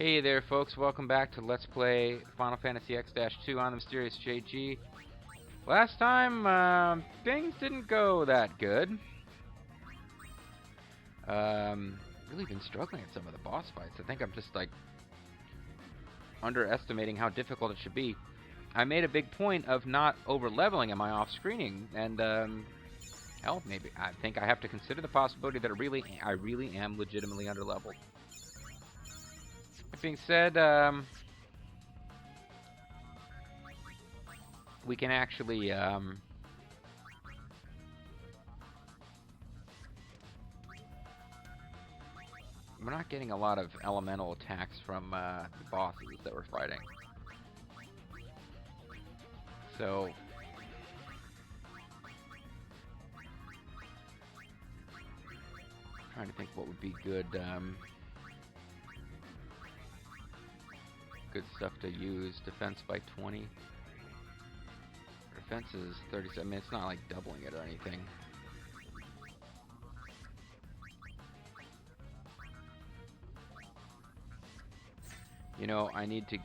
Hey there, folks. Welcome back to Let's Play Final Fantasy X-2 on the Mysterious JG. Last time, things didn't go that good. Really been struggling at some of the boss fights. I think I'm just, like, underestimating how difficult it should be. I made a big point of not over-leveling in my off-screening, and, hell, maybe I think I have to consider the possibility that I really am legitimately under-leveled. That being said, we can actually, we're not getting a lot of elemental attacks from the bosses that we're fighting. So, trying to think what would be good, good stuff to use. Defense by 20. Defense is 37. I mean, it's not like doubling it or anything. You know, I need to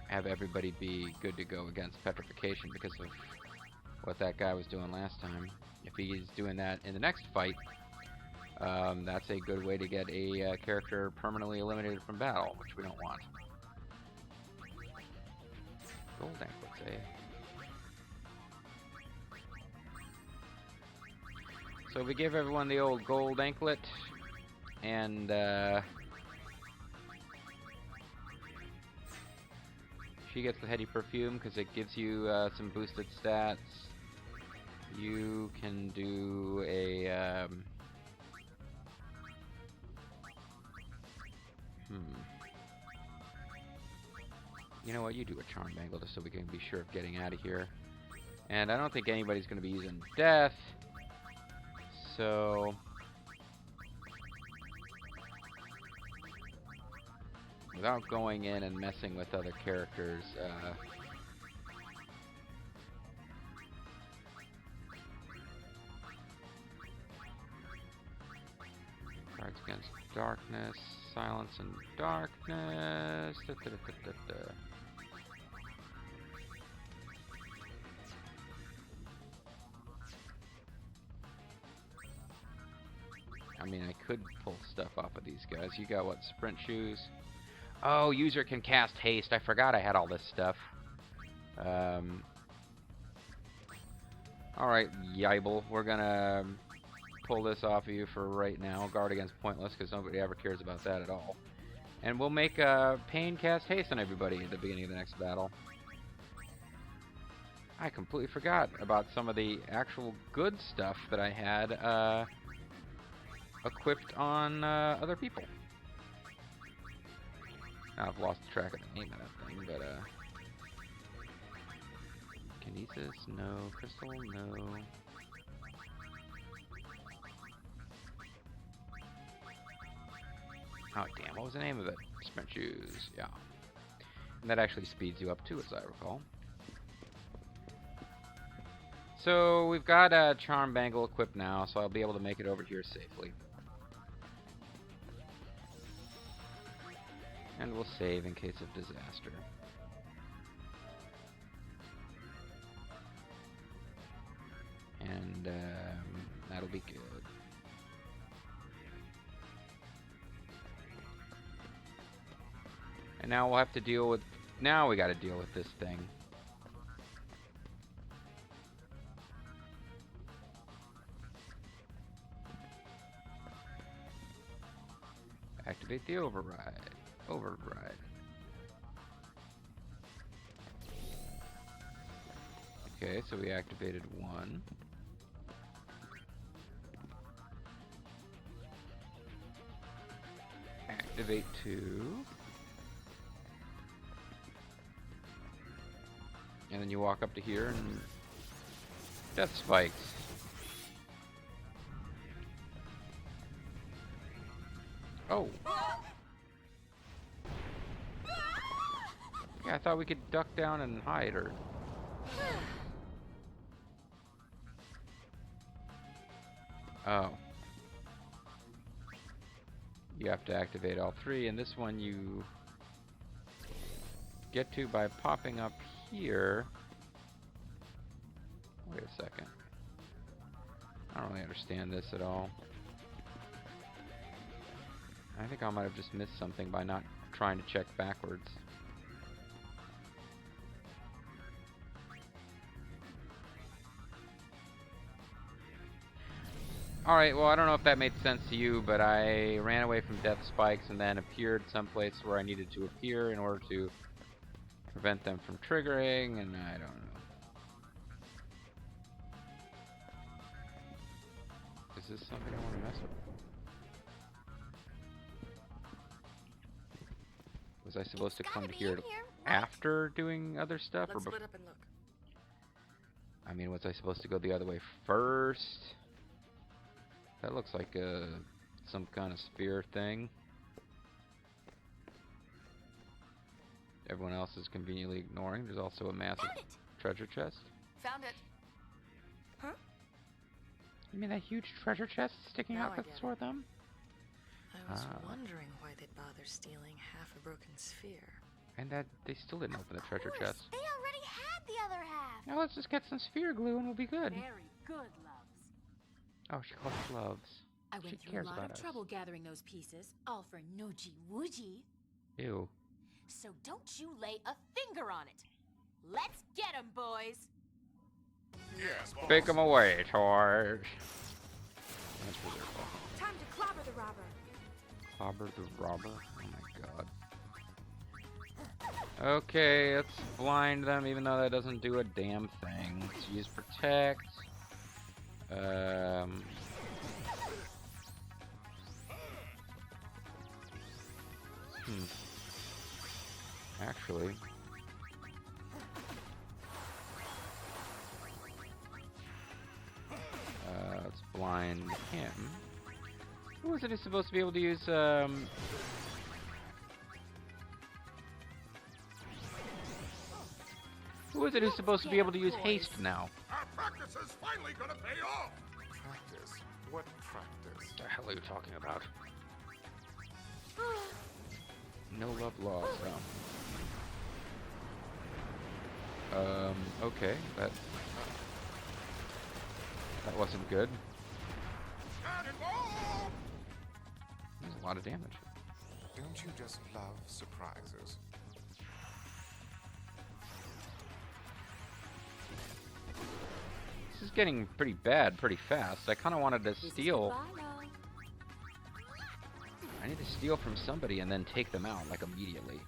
have everybody be good to go against petrification because of what that guy was doing last time. If he's doing that in the next fight, that's a good way to get a character permanently eliminated from battle, which we don't want. Gold anklets, eh? So we give everyone the old gold anklet, and she gets the heady perfume because it gives you some boosted stats. You can do a you know what? You do a charm bangle just so we can be sure of getting out of here. And I don't think anybody's going to be using death. So without going in and messing with other characters, cards against darkness, silence and darkness. I mean, I could pull stuff off of these guys. You got what? Sprint shoes. Oh, user can cast haste. I forgot I had all this stuff. Alright, Yibel. We're gonna pull this off of you for right now. Guard against pointless, because nobody ever cares about that at all. And we'll make Pain cast haste on everybody at the beginning of the next battle. I completely forgot about some of the actual good stuff that I had equipped on other people. Now I've lost track of the name of that thing, but Kinesis, no. Crystal, no. Oh damn, what was the name of it? Sprint shoes, yeah. And that actually speeds you up too, as I recall. So we've got a charm bangle equipped now, so I'll be able to make it over here safely. And we'll save in case of disaster. And that'll be good. And now we'll have to deal with... Now we gotta deal with this thing. Activate the override. Override. Okay, so we activated one. Activate two. And then you walk up to here and death spikes. Oh. Yeah, I thought we could duck down and hide or... Oh. You have to activate all three, and this one you get to by popping up here. Wait a second. I don't really understand this at all. I think I might have just missed something by not trying to check backwards. Alright, well, I don't know if that made sense to you, but I ran away from death spikes and then appeared someplace where I needed to appear in order to prevent them from triggering, and I don't know. Is this something I want to mess with? Was I supposed to come here after doing other stuff? Let's or split up and look. I mean, was I supposed to go the other way first? That looks like some kind of sphere thing. Everyone else is conveniently ignoring. There's also a massive treasure chest. Found it. Huh? You mean that huge treasure chest sticking Now out I with get it. four of them? I was wondering why they'd bother stealing half a broken sphere. And that they still didn't open the treasure chest. They already had the other half. Now let's just get some sphere glue and we'll be good. Very good, loves. Oh, she calls gloves. I She went through a cares lot about of us. trouble gathering those pieces, all for Noji Wooji. Ew. So don't you lay a finger on it. Let's get 'em, boys. Yes, boss. Take them away, toys. That's what they're called. Time to clobber the robber. Clobber the robber? Oh my god. Okay, let's blind them, even though that doesn't do a damn thing. Let's use protect. Actually. Let's blind him. Who is it who's supposed to be able to use, Who is it who's supposed to be able to use haste now? Our practice is finally gonna pay off. Practice? What practice? What the hell are you talking about? No love lost, okay, that wasn't good. Cannonball! There's a lot of damage. Don't you just love surprises? This is getting pretty bad pretty fast. I kind of wanted to steal. I need to steal from somebody and then take them out, like, immediately.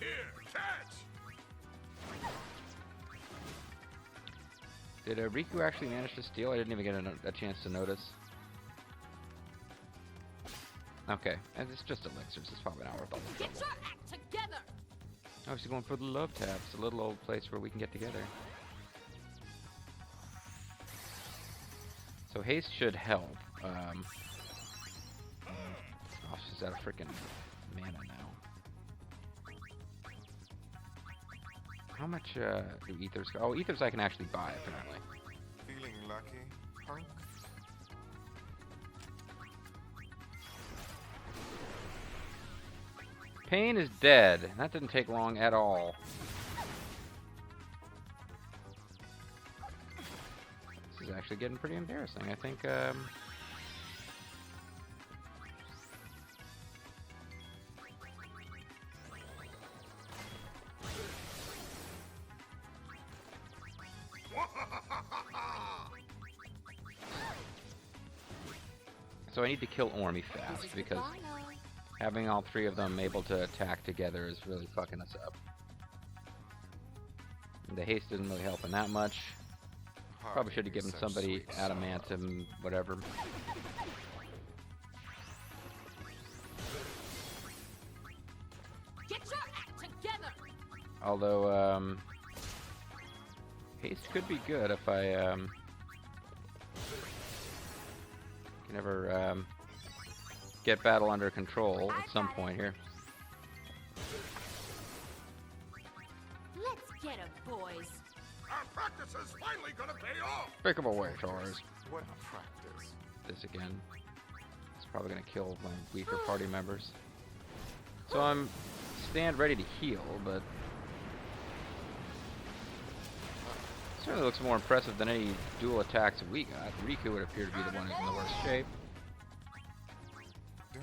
Here, catch! Did Riku actually manage to steal? I didn't even get a chance to notice. Okay, and it's just elixirs. It's probably not worth all the trouble. Get your act together. Oh, she's going for the love taps, a little old place where we can get together. So haste should help. Oh, she's out of freaking mana now. How much do ethers go? Oh, ethers I can actually buy, apparently. Feeling lucky, punk? Pain is dead. That didn't take long at all. This is actually getting pretty embarrassing. I think, so I need to kill Ormy fast, because having all three of them able to attack together is really fucking us up. And the haste isn't really helping that much. Probably should have given somebody adamantium, whatever. Get your act together. Although, haste could be good if I, can ever, get battle under control at some point here. Let's get 'em, boys. Our practice is finally gonna pay off. Pick 'em away, Tars. What practice? This again. Probably gonna kill my weaker party members. So I'm stand ready to heal, but certainly looks more impressive than any dual attacks we got. Riku would appear to be the one who's in the worst shape.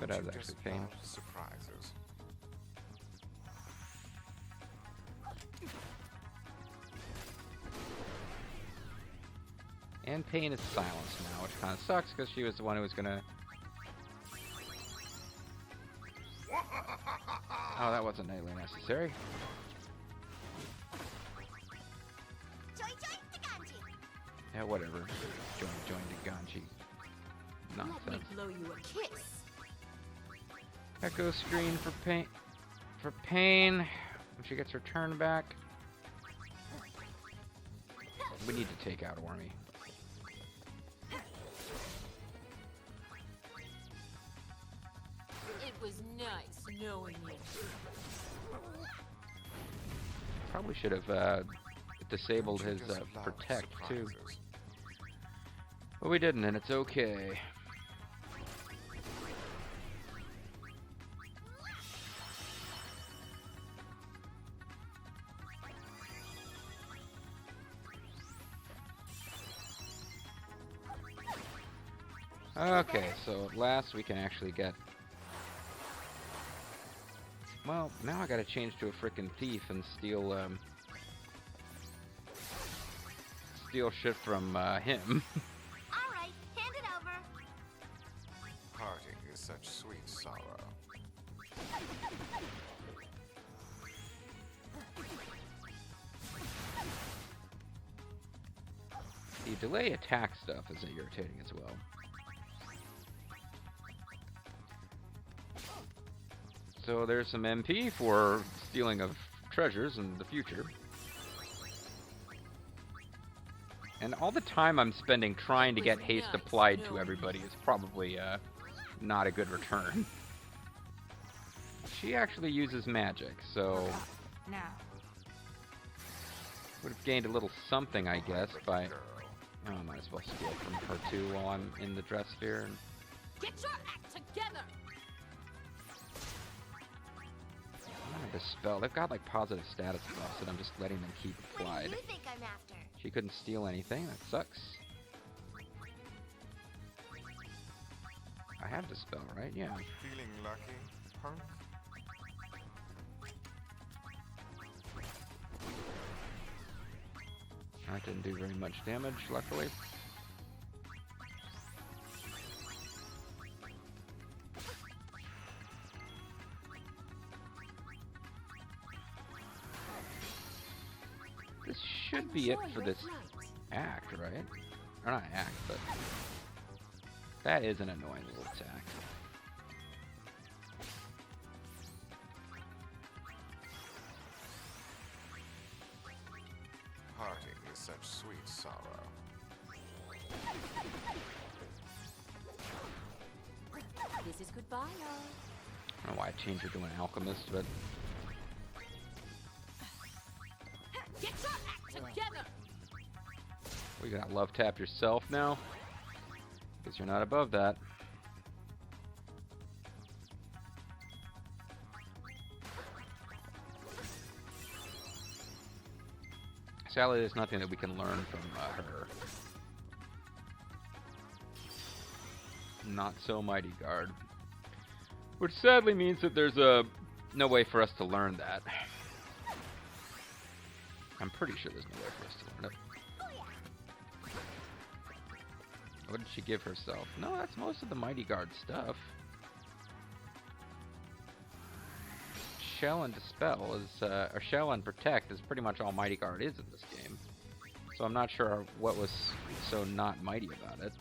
But I was actually pain. Surprises. And Pain is silenced now, which kind of sucks because she was the one who was gonna. Oh, that wasn't really necessary. Yeah, whatever. Join the Ganji. Let me Nonsense. blow you a kiss. Echo screen for Pain. For Pain, when she gets her turn back. We need to take out Ormy. It was nice knowing you. Probably should have disabled his Just love protect too. surprises. But we didn't, and it's okay. Okay, so at last we can actually get... Well, now I gotta change to a frickin' thief and steal, steal shit from, him. All right, hand it over. Parting is such sweet sorrow. The delay attack stuff is irritating as well. So there's some MP for stealing of treasures in the future. And all the time I'm spending trying to get haste applied to everybody is probably not a good return. She actually uses magic, so Now. would have gained a little something, I guess, by... Girl. Oh, I might as well steal from her too while I'm in the dress sphere. Get your act together. I'm gonna dispel. They've got like positive status buffs, and I'm just letting them keep What applied. do you think I'm after? She couldn't steal anything. That sucks. I have dispel, right? Yeah. Feeling lucky, punk? That didn't do very much damage, luckily. This should be it for this act, right? Or not act, but that is an annoying little attack. Parting is such sweet sorrow. This is goodbye, y'all. I don't know why I changed her to an alchemist, but Get your act together. we gonna love tap yourself now? Because you're not above that. Sadly, there's nothing that we can learn from her. Not so Mighty Guard. Which sadly means that there's no way for us to learn that. I'm pretty sure there's no way for us to learn it. What did she give herself? No, that's most of the Mighty Guard stuff. Shell and Dispel is, or Shell and Protect is pretty much all Mighty Guard is in this game. So I'm not sure what was so not mighty about it.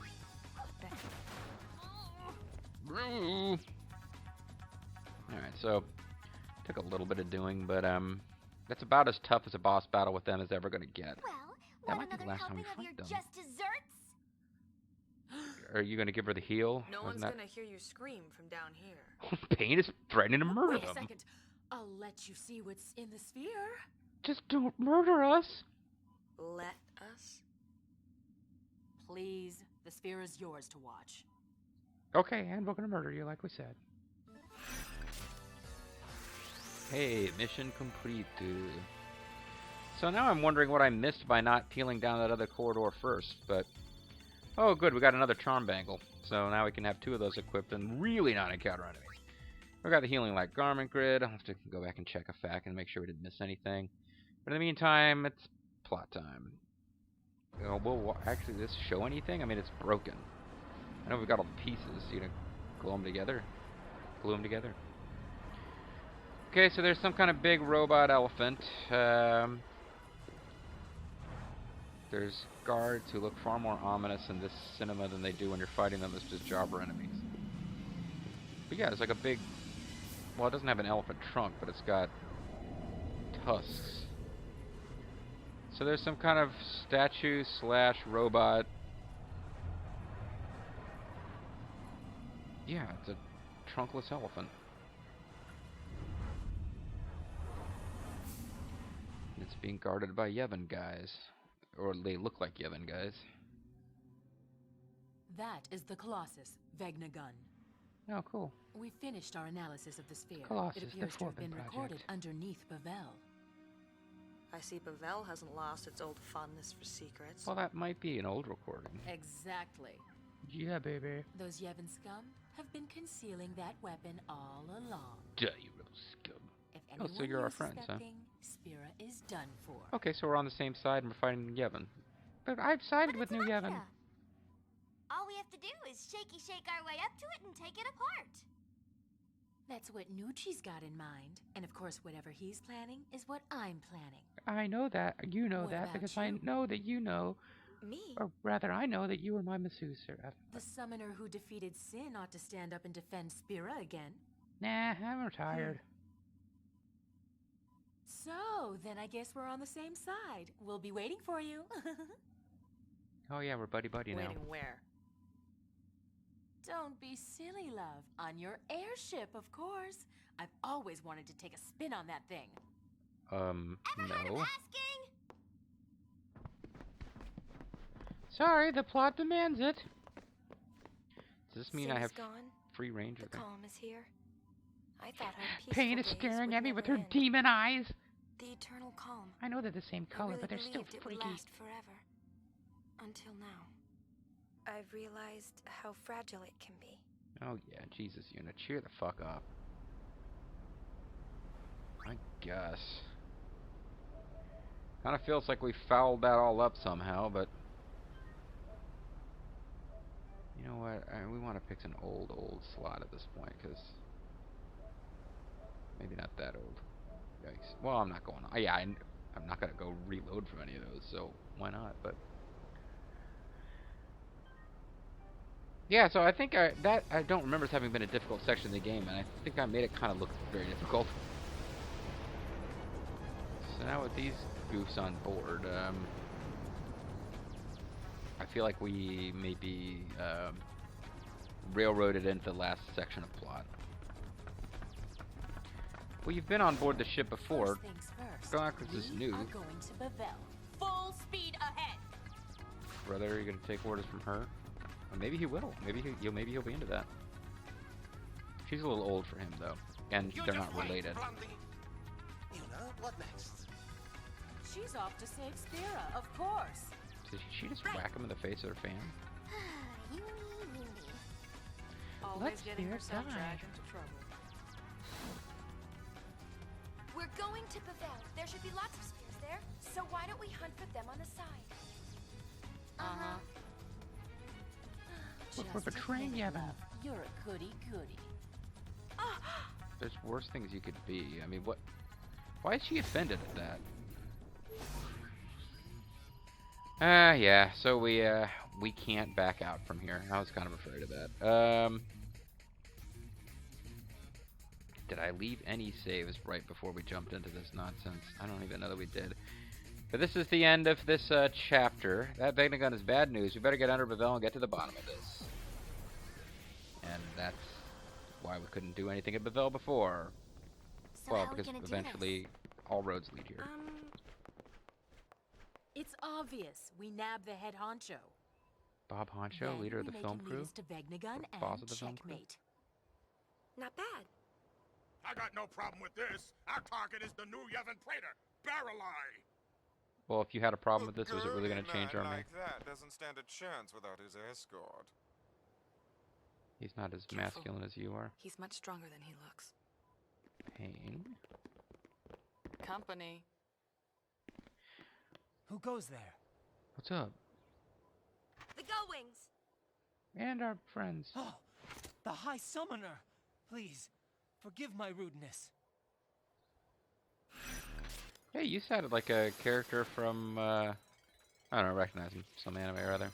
Alright, so took a little bit of doing, but that's about as tough as a boss battle with them is ever gonna get. Well, That want might be the another last time we helping of your fight them. just desserts? Are you gonna give her the heal? No Wasn't one's that- gonna hear you scream from down here. Pain is threatening to murder Wait a them. second. I'll let you see what's in the sphere. Just don't murder us. Let us? Please, the sphere is yours to watch. Okay, and we're gonna murder you, like we said. Hey, mission complete. So now I'm wondering what I missed by not peeling down that other corridor first, but... Oh, good, we got another charm bangle. So now we can have 2 of those equipped and really not encounter enemies. We got the healing light garment grid. I'll have to go back and check a fact and make sure we didn't miss anything. But in the meantime, it's plot time. Will actually this show anything? I mean, it's broken. I know we've got all the pieces. You gonna glue them together? Glue them together. Okay, so there's some kind of big robot elephant. There's guards who look far more ominous in this cinema than they do when you're fighting them as just jobber enemies. But yeah, it's like a big... Well, it doesn't have an elephant trunk, but it's got tusks. So there's some kind of statue slash robot. Yeah, it's a trunkless elephant. It's being guarded by Yevon guys. Or they look like Yevon guys. That is the Colossus, Vegnagun. Oh, cool. We finished our analysis of the sphere. Colossus, it the appears to have Forbin been project. recorded underneath Bevelle. I see Bevelle hasn't lost its old fondness for secrets. Well, that might be an old recording. Exactly. Yeah, baby. Those Yevon scum have been concealing that weapon all along. Duh, you little scum. If Oh, anyone so you're our uses friends, that huh? thing, Spira is done for. Okay, so we're on the same side and we're fighting Yevon. But I've sided But with it's New an Yevon. idea. All we have to do is shake our way up to it and take it apart. That's what Nucci's got in mind. And of course, whatever he's planning is what I'm planning. I know that. You know What that about because I you? know that you know. Me? Or rather, I know that you were my masseuse. The summoner who defeated Sin ought to stand up and defend Spira again. Nah, I'm retired. So, then I guess we're on the same side. We'll be waiting for you. Oh yeah, we're buddy-buddy now. Waiting where? Don't be silly, love. On your airship, of course. I've always wanted to take a spin on that thing. Ever heard of No. asking? Sorry, the plot demands it. Does this mean Sin I is have gone. free range? The Okay. calm is here. I thought our peaceful Pain is days staring would at me with her never end. demon eyes. The eternal calm. I know they're the same I color, really but they're still believed it would freaky. last forever. Until now. I've realized how fragile it can be. Oh yeah, Jesus, Una, cheer the fuck up. I guess. Kind of feels like we fouled that all up somehow, but you know what? We want to pick an old slot at this point, because maybe not that old. Yikes. Well, I'm not going. Yeah, I'm not gonna go reload from any of those, so why not? But yeah, so I think I don't remember as having been a difficult section of the game, and I think I made it kind of look very difficult. So now with these goofs on board, I feel like we maybe railroaded into the last section of plot. Well, you've been on board the ship before. First things first. Darkness is new. We are going to Bevelle. Full speed ahead. Brother, are you gonna take orders from her? Or maybe he will. Maybe he'll be into that. She's a little old for him though, and You they're just not wait, related. Blondie. You know, what next? She's off to save Spira, of course. Did she just whack him in the face with her fan? Uni. Always Let's getting hear it herself die. dragged into trouble. We're going to Bevelle. There should be lots of spears there. So why don't we hunt for them on the side? Uh-huh. Look, we're Just a betraying minute, Yevon. love. You're a goody-goody. There's worse things you could be. I mean, what? Why is she offended at that? Yeah. So we can't back out from here. I was kind of afraid of that. Did I leave any saves right before we jumped into this nonsense? I don't even know that we did. But this is the end of this chapter. That Vegnagun is bad news. We better get under Bevelle and get to the bottom of this. And that's why we couldn't do anything at Bevelle before. So Well, how are we because gonna do eventually all roads lead here. It's obvious. We nab the head honcho. Bob Honcho, Then leader of we the make film him crew? lead us to Vegnagun Boss and of the film crew? checkmate. Not bad. I got no problem with this. Our target is the new Yevon Praetor, Barrelai. Well, if you had a problem with A this, was it really going to girly change our man name? like that doesn't stand a chance without his escort. He's not as Careful. masculine as you are. He's much stronger than he looks. Pain. Company. Who goes there? What's up? The Go-Wings! And our friends. Oh, the High Summoner! Please, forgive my rudeness. Hey, you sounded like a character from, I don't know, recognize him. Some anime or other.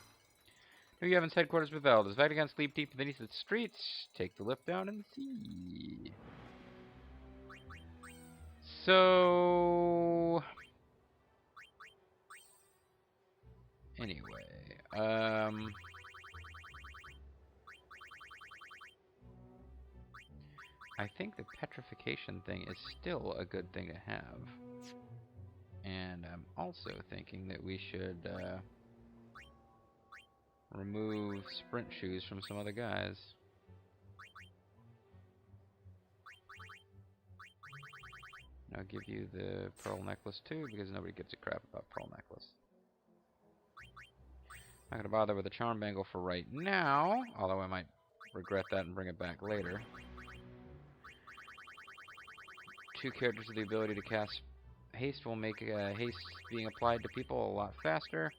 New Yevon's headquarters, Bevelle. Does Vatican sleep deep beneath the streets? Take the lift down and see. So... Anyway, I think the petrification thing is still a good thing to have. And I'm also thinking that we should remove sprint shoes from some other guys. And I'll give you the pearl necklace too, because nobody gives a crap about pearl necklace. Not gonna bother with the charm bangle for right now, although I might regret that and bring it back later. 2 characters with the ability to cast haste will make haste being applied to people a lot faster.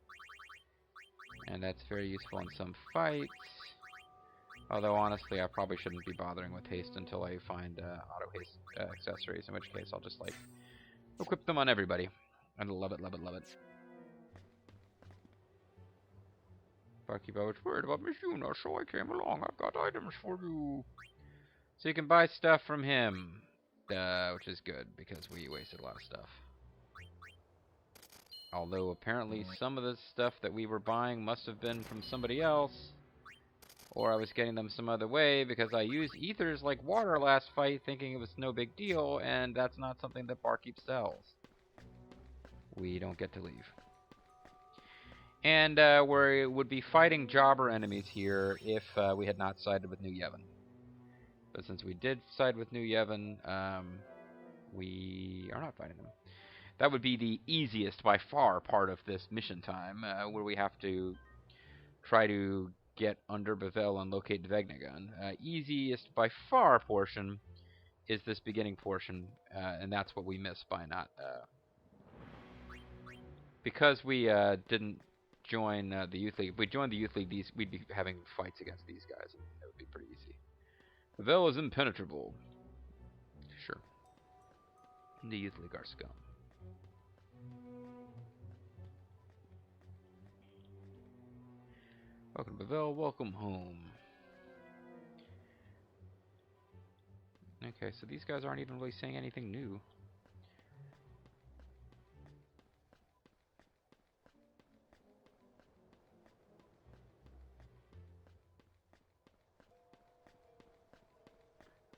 And that's very useful in some fights. Although honestly, I probably shouldn't be bothering with haste until I find auto haste accessories, in which case I'll just like equip them on everybody. And love it, love it, love it. Barkeep, I was worried about Miss Yuna, so I came along. I've got items for you. So you can buy stuff from him. Which is good, because we wasted a lot of stuff. Although apparently some of the stuff that we were buying must have been from somebody else. Or I was getting them some other way, because I used ethers like water last fight thinking it was no big deal, and that's not something that Barkeep sells. We don't get to leave. And we would be fighting jobber enemies here if we had not sided with New Yevon. But since we did side with New Yevon, we are not fighting them. That would be the easiest, by far, part of this mission time, where we have to try to get under Bevelle and locate Vegnagun. Easiest, by far, portion is this beginning portion, and that's what we miss by not... because we didn't join the Youth League. If we joined the Youth League, we'd be having fights against these guys, and it would be pretty easy. Bevelle is impenetrable. Sure. The Youth League are scum. Welcome to Bevelle, welcome home. Okay, so these guys aren't even really saying anything new.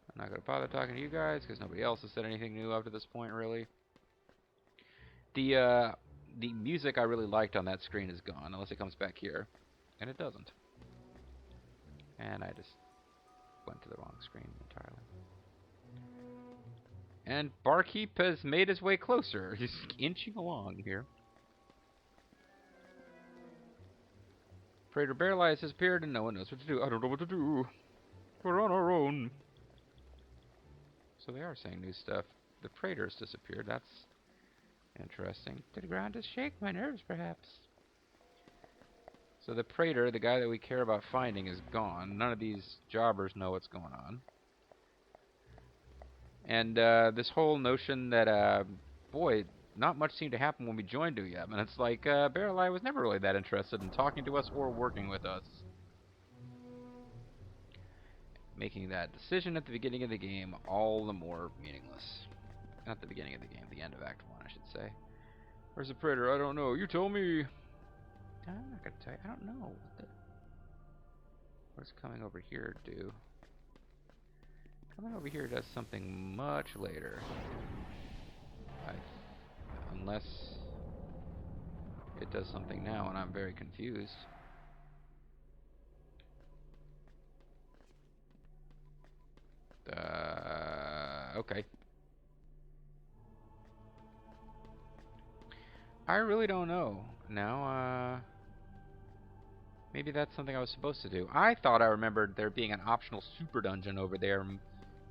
I'm not going to bother talking to you guys, because nobody else has said anything new up to this point, really. The music I really liked on that screen is gone, unless it comes back here. And it doesn't. And I just went to the wrong screen entirely. And Barkeep has made his way closer. He's inching along here. Praetor Barrelai has disappeared and no one knows what to do. I don't know what to do. We're on our own. So they are saying new stuff. The Praetor has disappeared. That's interesting. Did the ground just shake my nerves, perhaps? So the Praetor, the guy that we care about finding, is gone. None of these jobbers know what's going on. And this whole notion that, boy, not much seemed to happen when we joined Uyab. And it's like, Barrelai was never really that interested in talking to us or working with us. Making that decision at the beginning of the game all the more meaningless. Not the beginning of the game, the end of Act 1, I should say. Where's the Praetor? I don't know. You tell me. I'm not gonna tell you. I don't know. What's coming over here do? Coming over here does something much later. Unless it does something now, and I'm very confused. Okay. I really don't know. Now, maybe that's something I was supposed to do. I thought I remembered there being an optional super dungeon over there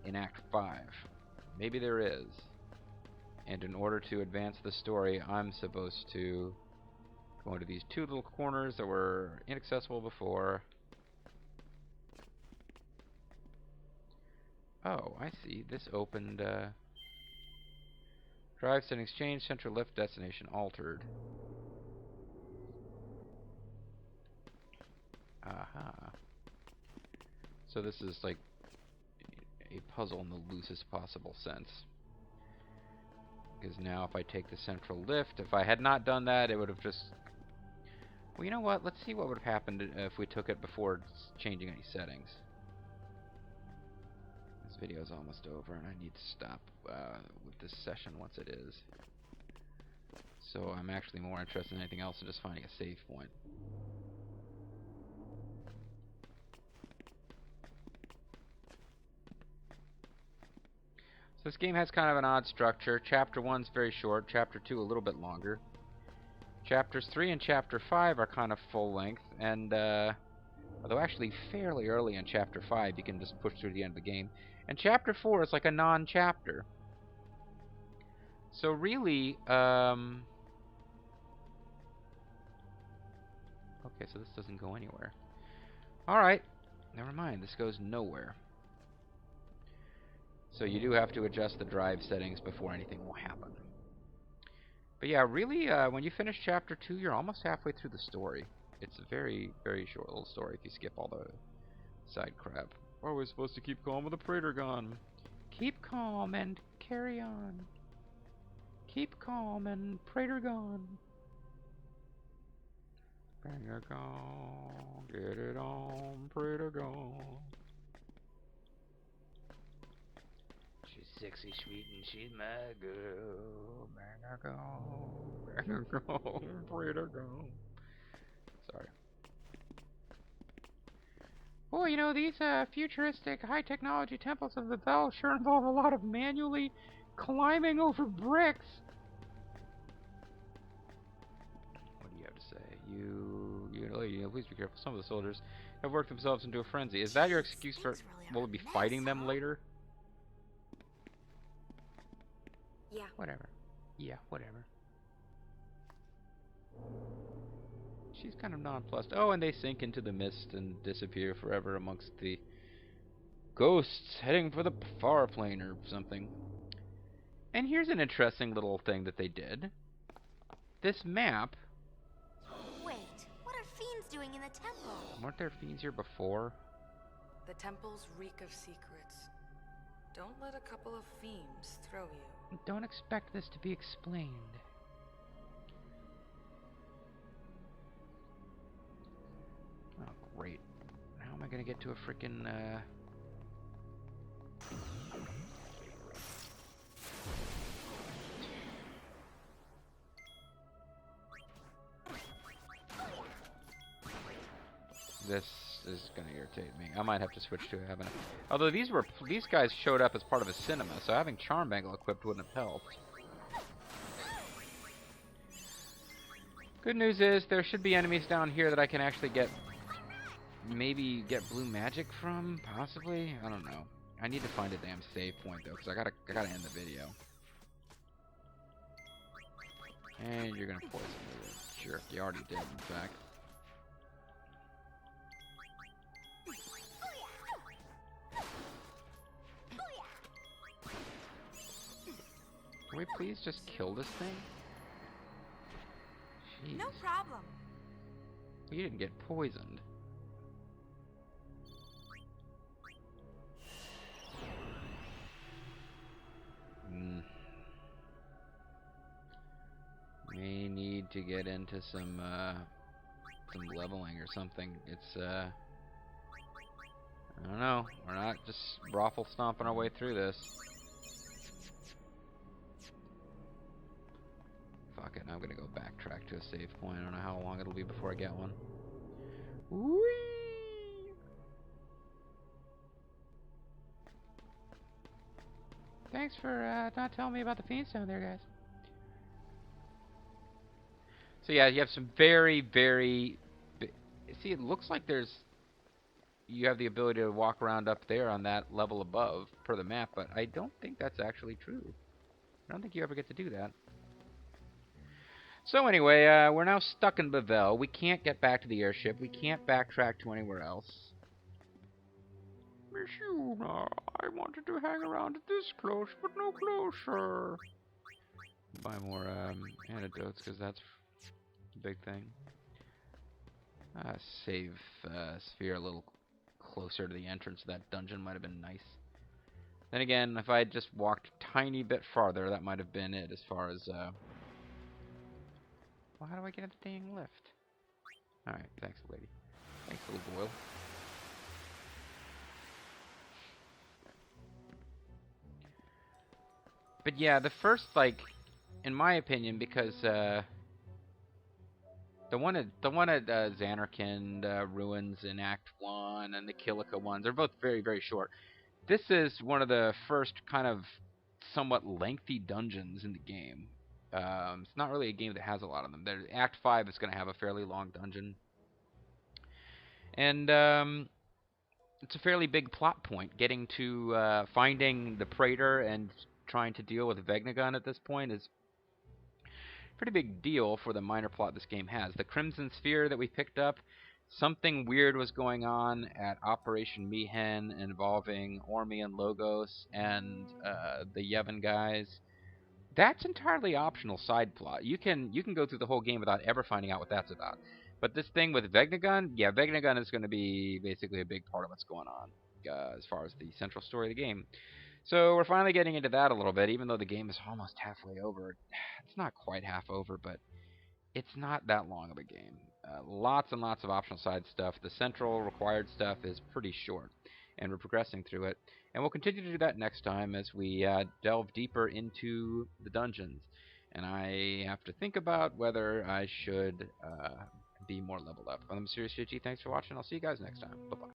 in Act 5. Maybe there is. And in order to advance the story, I'm supposed to go into these two little corners that were inaccessible before. Oh, I see. This opened, drive settings changed, central lift destination altered. Aha. So this is like a puzzle in the loosest possible sense. Because now if I take the central lift, if I had not done that, it would have just... Well, you know what? Let's see what would have happened if we took it before changing any settings. This video is almost over, and I need to stop with this session once it is. So I'm actually more interested in anything else than just finding a save point. So this game has kind of an odd structure. Chapter 1's very short, Chapter 2 a little bit longer. Chapters 3 and Chapter 5 are kind of full length, and although actually fairly early in Chapter 5 you can just push through the end of the game. And Chapter 4 is like a non-chapter. So really, okay, so this doesn't go anywhere. Alright, never mind, this goes nowhere. So you do have to adjust the drive settings before anything will happen. But yeah, really, when you finish Chapter 2, you're almost halfway through the story. It's a very, very short little story if you skip all the side crap. Are we supposed to keep calm with the Praetor gone? Keep calm and carry on. Keep calm and Praetor gone. Praetor gone, get it on, Praetor gone. She's sexy, sweet, and she's my girl. Praetor gone, Praetor gone, Praetor gone. Sorry. Boy, you know, these futuristic high-technology temples of the Bevelle sure involve a lot of manually climbing over bricks. What do you have to say? You please be careful. Some of the soldiers have worked themselves into a frenzy. Is that your excuse for will we be fighting them later? Yeah. Whatever. Yeah, whatever. She's kind of nonplussed. Oh, and they sink into the mist and disappear forever amongst the ghosts heading for the far plane or something. And here's an interesting little thing that they did. This map... Wait, what are fiends doing in the temple? Weren't there fiends here before? The temples reek of secrets. Don't let a couple of fiends throw you. Don't expect this to be explained. Oh, great. How am I gonna get to a frickin', This is gonna irritate me. I might have to switch to having... Although these guys showed up as part of a cinema, so having Charm Bangle equipped wouldn't have helped. Good news is, there should be enemies down here that I can actually get... Maybe get blue magic from? Possibly? I don't know. I need to find a damn save point, though, because I gotta end the video. And you're gonna poison me, you jerk. You already did, in fact. Can we please just kill this thing? Jeez. No problem. You didn't get poisoned. May need to get into some leveling or something. It's I don't know. We're not just raffle stomping our way through this. Fuck it, I'm gonna go backtrack to a save point. I don't know how long it'll be before I get one. Whee! Thanks thanks for not telling me about the fiends down there, guys. So yeah, you have some very, very... See, it looks like you have the ability to walk around up there on that level above per the map, but I don't think that's actually true. I don't think you ever get to do that. So anyway, we're now stuck in Bevelle. We can't get back to the airship. We can't backtrack to anywhere else. Miss Yuna, I wanted to hang around this close, but no closer. Buy more antidotes, because that's a big thing. Save Sphere a little closer to the entrance of that dungeon might have been nice. Then again, if I had just walked a tiny bit farther, that might have been it as far as... Well, how do I get a dang lift? Alright, thanks, lady. Thanks, little boil. But yeah, the first, like, in my opinion, because the one at Xanarkand Ruins in Act 1 and the Kilika ones are both very, very short. This is one of the first kind of somewhat lengthy dungeons in the game. It's not really a game that has a lot of them. Act 5 is going to have a fairly long dungeon. And it's a fairly big plot point. Getting to finding the Praetor and trying to deal with Vegnagun at this point is a pretty big deal for the minor plot this game has. The Crimson Sphere that we picked up, something weird was going on at Operation Mihen involving Ormi and Logos and the Yevon guys. That's entirely optional side plot. You can go through the whole game without ever finding out what that's about. But this thing with Vegnagun, yeah, Vegnagun is going to be basically a big part of what's going on as far as the central story of the game. So we're finally getting into that a little bit, even though the game is almost halfway over. It's not quite half over, but it's not that long of a game. Lots and lots of optional side stuff. The central required stuff is pretty short, and we're progressing through it. And we'll continue to do that next time as we delve deeper into the dungeons. And I have to think about whether I should be more leveled up. I'm Serious GG. Thanks for watching. I'll see you guys next time. Bye-bye.